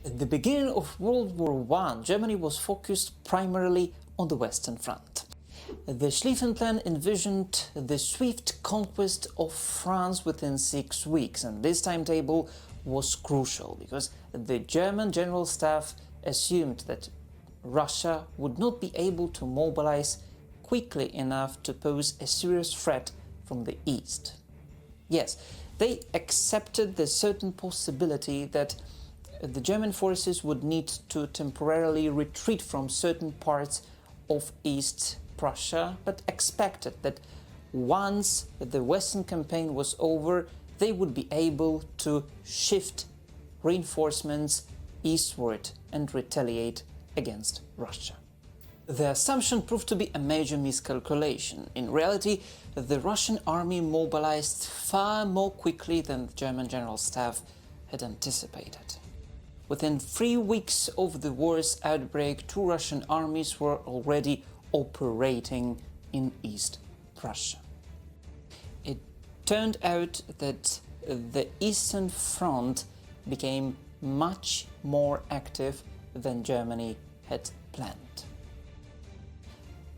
At the beginning of World War I, Germany was focused primarily on the Western Front. The Schlieffen Plan envisioned the swift conquest of France within 6 weeks, and this timetable was crucial because the German General Staff assumed that Russia would not be able to mobilize quickly enough to pose a serious threat from the east. Yes, they accepted the certain possibility that the German forces would need to temporarily retreat from certain parts of East Prussia, but expected that once the Western campaign was over, they would be able to shift reinforcements eastward and retaliate against Russia. The assumption proved to be a major miscalculation. In reality, the Russian army mobilized far more quickly than the German General Staff had anticipated. Within 3 weeks of the war's outbreak, 2 Russian armies were already operating in East Prussia. It turned out that the Eastern Front became much more active than Germany had planned.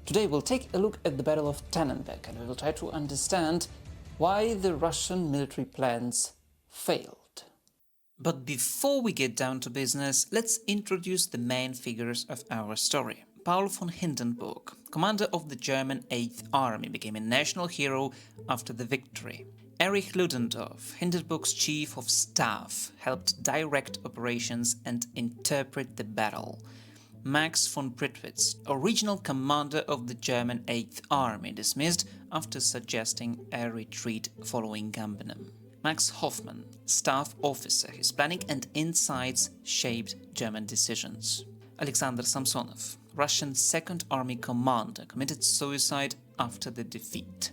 Today we'll take a look at the Battle of Tannenberg and we will try to understand why the Russian military plans failed. But before we get down to business, let's introduce the main figures of our story. Paul von Hindenburg, commander of the German 8th Army, became a national hero after the victory. Erich Ludendorff, Hindenburg's chief of staff, helped direct operations and interpret the battle. Max von Prittwitz, original commander of the German 8th Army, dismissed after suggesting a retreat following Gumbinnen. Max Hoffmann, staff officer, his planning and insights shaped German decisions. Alexander Samsonov, Russian 2nd Army commander, committed suicide after the defeat.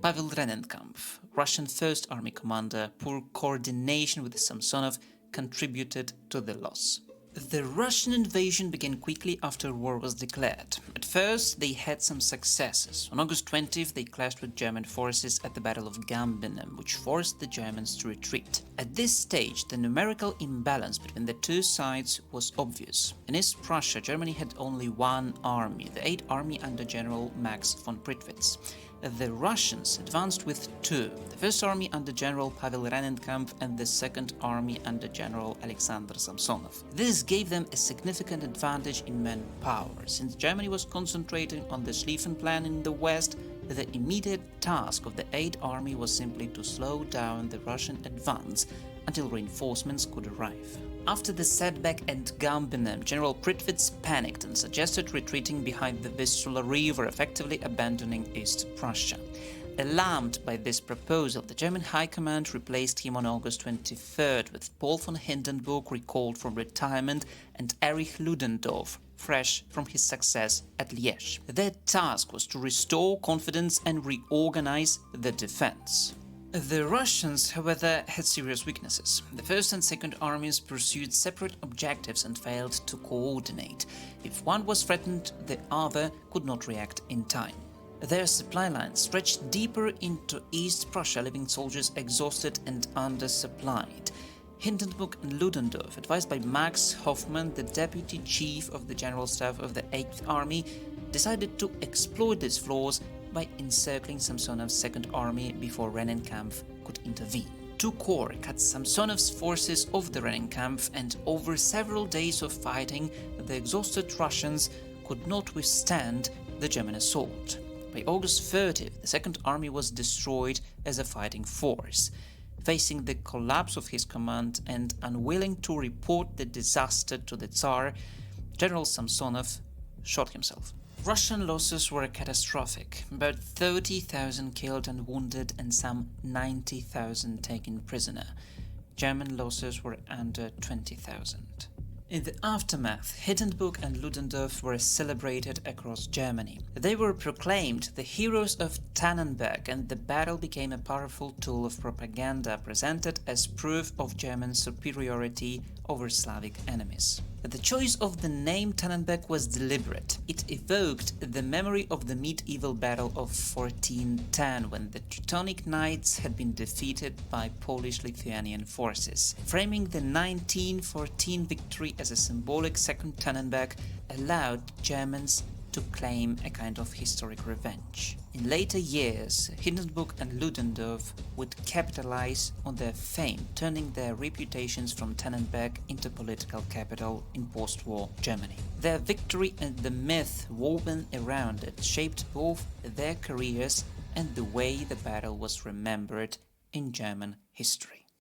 Pavel Rennenkampf, Russian 1st Army commander, poor coordination with Samsonov contributed to the loss. The Russian invasion began quickly after war was declared. At first, they had some successes. On August 20th, they clashed with German forces at the Battle of Gumbinnen, which forced the Germans to retreat. At this stage, the numerical imbalance between the two sides was obvious. In East Prussia, Germany had only one army, the 8th Army under General Max von Prittwitz. The Russians advanced with 2, the 1st Army under General Pavel Rennenkampf and the 2nd Army under General Alexander Samsonov. This gave them a significant advantage in manpower. Since Germany was concentrating on the Schlieffen Plan in the west, the immediate task of the 8th Army was simply to slow down the Russian advance until reinforcements could arrive. After the setback at Gumbinnen, General Prittwitz panicked and suggested retreating behind the Vistula River, effectively abandoning East Prussia. Alarmed by this proposal, the German High Command replaced him on August 23rd, with Paul von Hindenburg recalled from retirement and Erich Ludendorff, fresh from his success at Liège. Their task was to restore confidence and reorganize the defense. The Russians, however, had serious weaknesses. The 1st and 2nd armies pursued separate objectives and failed to coordinate. If one was threatened, the other could not react in time. Their supply lines stretched deeper into East Prussia, leaving soldiers exhausted and undersupplied. Hindenburg and Ludendorff, advised by Max Hoffmann, the deputy chief of the General Staff of the 8th Army, decided to exploit these flaws by encircling Samsonov's 2nd Army before Rennenkampf could intervene. 2 corps cut Samsonov's forces off the Rennenkampf, and over several days of fighting, the exhausted Russians could not withstand the German assault. By August 30th, the 2nd Army was destroyed as a fighting force. Facing the collapse of his command and unwilling to report the disaster to the Tsar, General Samsonov shot himself. Russian losses were catastrophic, about 30,000 killed and wounded and some 90,000 taken prisoner. German losses were under 20,000. In the aftermath, Hindenburg and Ludendorff were celebrated across Germany. They were proclaimed the heroes of Tannenberg, and the battle became a powerful tool of propaganda presented as proof of German superiority over Slavic enemies. The choice of the name Tannenberg was deliberate. It evoked the memory of the medieval Battle of 1410, when the Teutonic Knights had been defeated by Polish-Lithuanian forces. Framing the 1914 victory victory as a symbolic second Tannenberg allowed Germans to claim a kind of historic revenge. In later years, Hindenburg and Ludendorff would capitalize on their fame, turning their reputations from Tannenberg into political capital in post-war Germany. Their victory and the myth woven around it shaped both their careers and the way the battle was remembered in German history.